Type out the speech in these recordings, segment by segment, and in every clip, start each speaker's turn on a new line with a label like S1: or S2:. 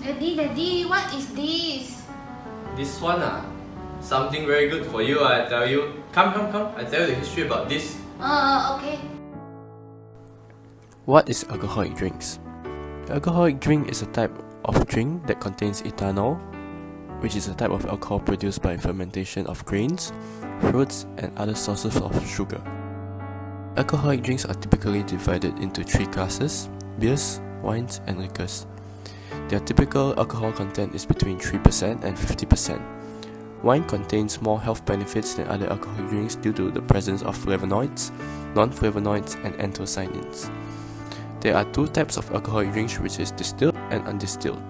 S1: Daddy, what is this?
S2: This one something very good for you, I tell you. Come, I tell you the history about this.
S1: Okay.
S3: What is alcoholic drinks? Alcoholic drink is a type of drink that contains ethanol, which is a type of alcohol produced by fermentation of grains, fruits, and other sources of sugar. Alcoholic drinks are typically divided into three classes: beers, wines, and liquors. Their typical alcohol content is between 3% and 50%. Wine contains more health benefits than other alcoholic drinks due to the presence of flavonoids, non-flavonoids, and anthocyanins. There are two types of alcoholic drinks, which is distilled and undistilled.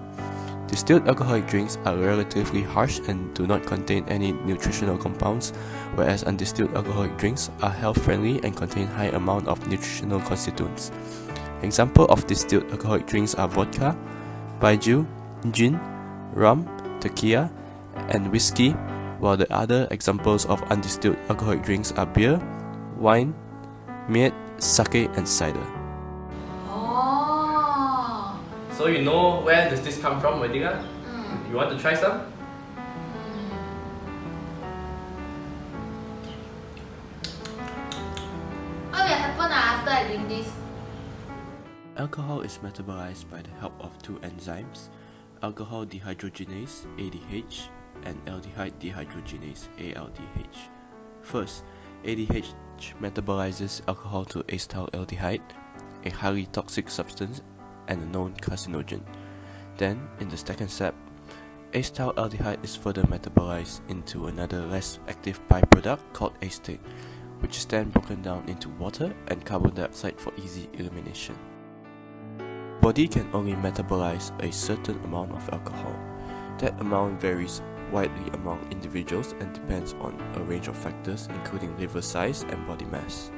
S3: Distilled alcoholic drinks are relatively harsh and do not contain any nutritional compounds, whereas undistilled alcoholic drinks are health-friendly and contain high amount of nutritional constituents. Examples of distilled alcoholic drinks are vodka, baijiu, gin, rum, tequila, and whiskey, while the other examples of undistilled alcoholic drinks are beer, wine, mead, sake, and cider.
S1: Oh.
S2: So you know where does this come from, Medina? You want to try some?
S1: What will happen after I drink this?
S3: Alcohol is metabolized by the help of two enzymes, alcohol dehydrogenase ADH and aldehyde dehydrogenase ALDH. First, ADH metabolizes alcohol to acetaldehyde, a highly toxic substance and a known carcinogen. Then, in the second step, acetaldehyde is further metabolized into another less active byproduct called acetate, which is then broken down into water and carbon dioxide for easy elimination. The body can only metabolize a certain amount of alcohol. That amount varies widely among individuals and depends on a range of factors including liver size and body mass.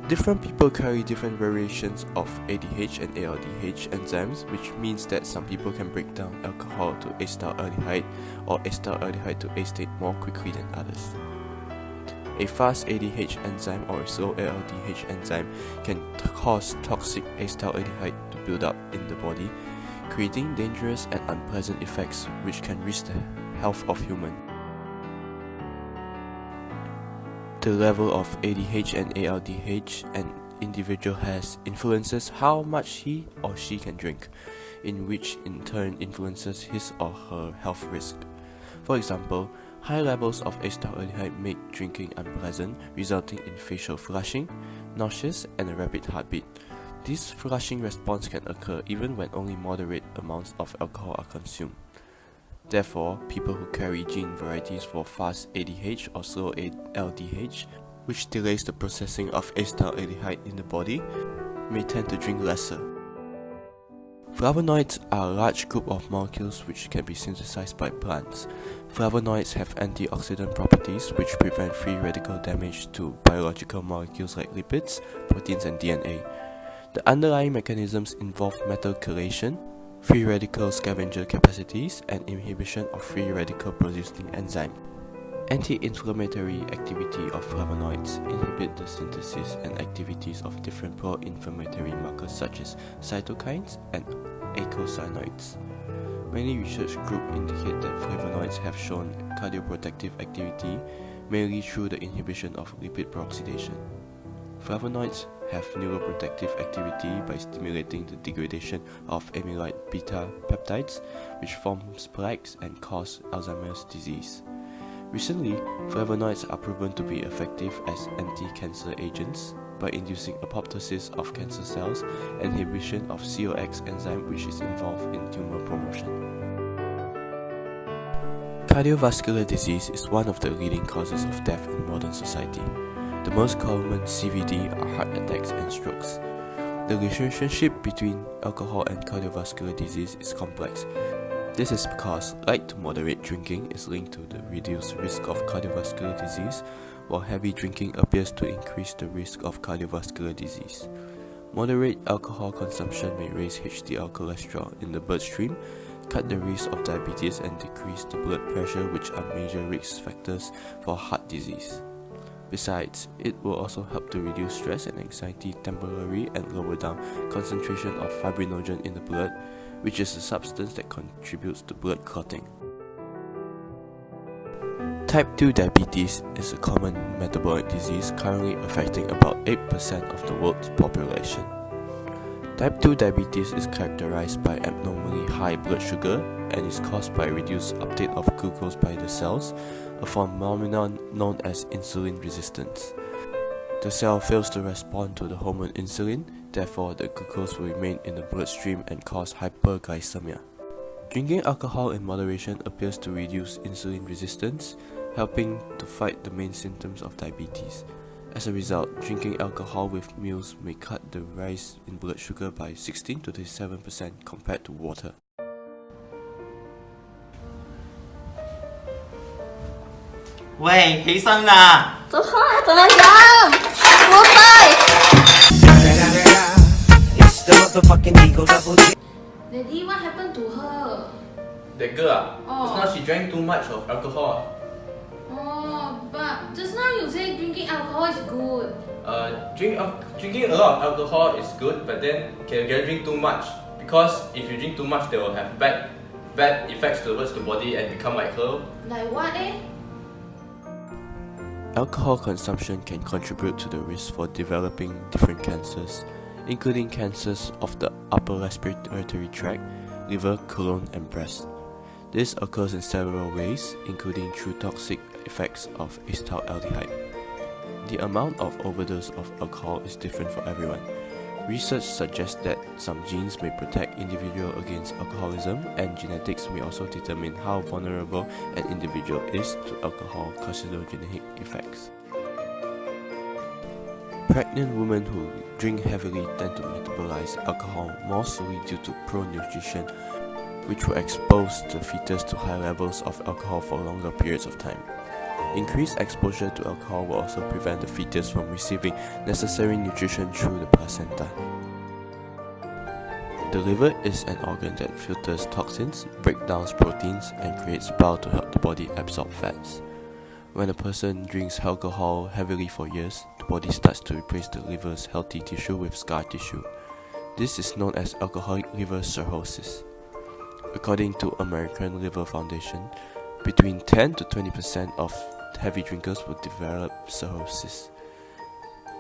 S3: Different people carry different variations of ADH and ALDH enzymes, which means that some people can break down alcohol to acetaldehyde or acetaldehyde to acetate more quickly than others. A fast ADH enzyme or a slow ALDH enzyme can cause toxic acetaldehyde to build up in the body, creating dangerous and unpleasant effects which can risk the health of humans. The level of ADH and ALDH an individual has influences how much he or she can drink, in which in turn influences his or her health risk. For example, high levels of acetaldehyde make drinking unpleasant, resulting in facial flushing, nausea, and a rapid heartbeat. This flushing response can occur even when only moderate amounts of alcohol are consumed. Therefore, people who carry gene varieties for fast ADH or slow LDH, which delays the processing of acetaldehyde in the body, may tend to drink lesser. Flavonoids are a large group of molecules which can be synthesized by plants. Flavonoids have antioxidant properties which prevent free radical damage to biological molecules like lipids, proteins, and DNA. The underlying mechanisms involve metal chelation, free radical scavenger capacities, and inhibition of free radical producing enzyme. Anti-inflammatory activity of flavonoids inhibit the synthesis and activities of different pro-inflammatory markers such as cytokines and eicosanoids. Many research groups indicate that flavonoids have shown cardioprotective activity mainly through the inhibition of lipid peroxidation. Flavonoids have neuroprotective activity by stimulating the degradation of amyloid beta peptides, which forms plaques and cause Alzheimer's disease. Recently, flavonoids are proven to be effective as anti-cancer agents by inducing apoptosis of cancer cells and inhibition of COX enzyme, which is involved in tumor promotion. Cardiovascular disease is one of the leading causes of death in modern society. The most common CVD are heart attacks and strokes. The relationship between alcohol and cardiovascular disease is complex. This is because light to moderate drinking is linked to the reduced risk of cardiovascular disease, while heavy drinking appears to increase the risk of cardiovascular disease. Moderate alcohol consumption may raise HDL cholesterol in the bloodstream, cut the risk of diabetes, and decrease the blood pressure, which are major risk factors for heart disease. Besides, it will also help to reduce stress and anxiety temporarily and lower down concentration of fibrinogen in the blood, which is a substance that contributes to blood clotting. Type 2 diabetes is a common metabolic disease currently affecting about 8% of the world's population. Type 2 diabetes is characterized by abnormally high blood sugar and is caused by reduced uptake of glucose by the cells, a phenomenon known as insulin resistance. The cell fails to respond to the hormone insulin, therefore the glucose will remain in the bloodstream and cause hyperglycemia. Drinking alcohol in moderation appears to reduce insulin resistance, helping to fight the main symptoms of diabetes. As a result, drinking alcohol with meals may cut the rise in blood sugar by 16 to 37% compared to water.
S4: Wait, 起身啦！
S1: 怎么样？不对。
S5: It's the motherfucking Eagle Double G.
S1: Daddy, what happened to her?
S2: That girl,
S1: Oh.
S2: just now she drank too much of alcohol.
S1: Oh, but just now you say drinking alcohol is good.
S2: Drinking a lot of alcohol is good, but then can you drink too much? Because if you drink too much, they will have bad effects towards the body and become like her.
S1: Like what
S3: Alcohol consumption can contribute to the risk for developing different cancers, including cancers of the upper respiratory tract, liver, colon, and breast. This occurs in several ways, including through toxic effects of acetaldehyde. The amount of overdose of alcohol is different for everyone. Research suggests that some genes may protect individual against alcoholism, and genetics may also determine how vulnerable an individual is to alcohol carcinogenic effects. Pregnant women who drink heavily tend to metabolize alcohol more slowly due to poor nutrition, which will expose the fetus to high levels of alcohol for longer periods of time. Increased exposure to alcohol will also prevent the fetus from receiving necessary nutrition through the placenta. The liver is an organ that filters toxins, breaks down proteins, and creates bile to help the body absorb fats. When a person drinks alcohol heavily for years, the body starts to replace the liver's healthy tissue with scar tissue. This is known as alcoholic liver cirrhosis. According to American Liver Foundation, between 10 to 20% of heavy drinkers will develop cirrhosis.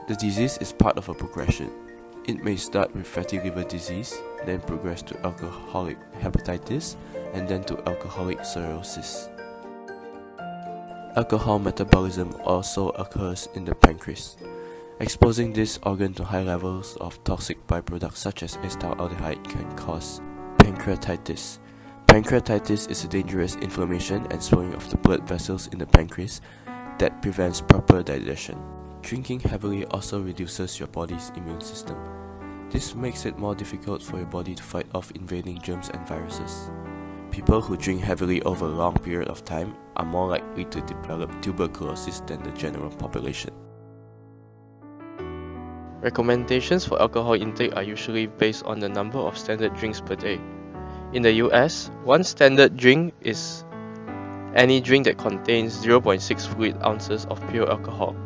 S3: The disease is part of a progression. It may start with fatty liver disease, then progress to alcoholic hepatitis, and then to alcoholic cirrhosis. Alcohol metabolism also occurs in the pancreas. Exposing this organ to high levels of toxic byproducts such as acetaldehyde can cause pancreatitis. Pancreatitis is a dangerous inflammation and swelling of the blood vessels in the pancreas that prevents proper digestion. Drinking heavily also reduces your body's immune system. This makes it more difficult for your body to fight off invading germs and viruses. People who drink heavily over a long period of time are more likely to develop tuberculosis than the general population. Recommendations for alcohol intake are usually based on the number of standard drinks per day. In the US, one standard drink is any drink that contains 0.6 fluid ounces of pure alcohol.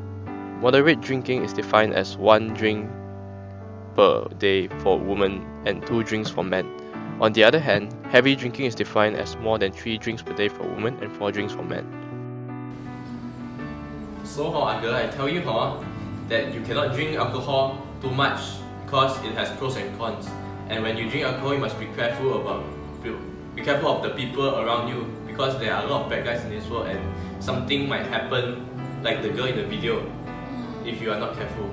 S3: Moderate drinking is defined as 1 drink per day for women and 2 drinks for men. On the other hand, heavy drinking is defined as more than 3 drinks per day for women and 4 drinks for men.
S2: So, Uncle, I tell you, that you cannot drink alcohol too much because it has pros and cons. And when you drink alcohol, you must be careful of the people around you, because there are a lot of bad guys in this world, and something might happen like the girl in the video if you are not careful.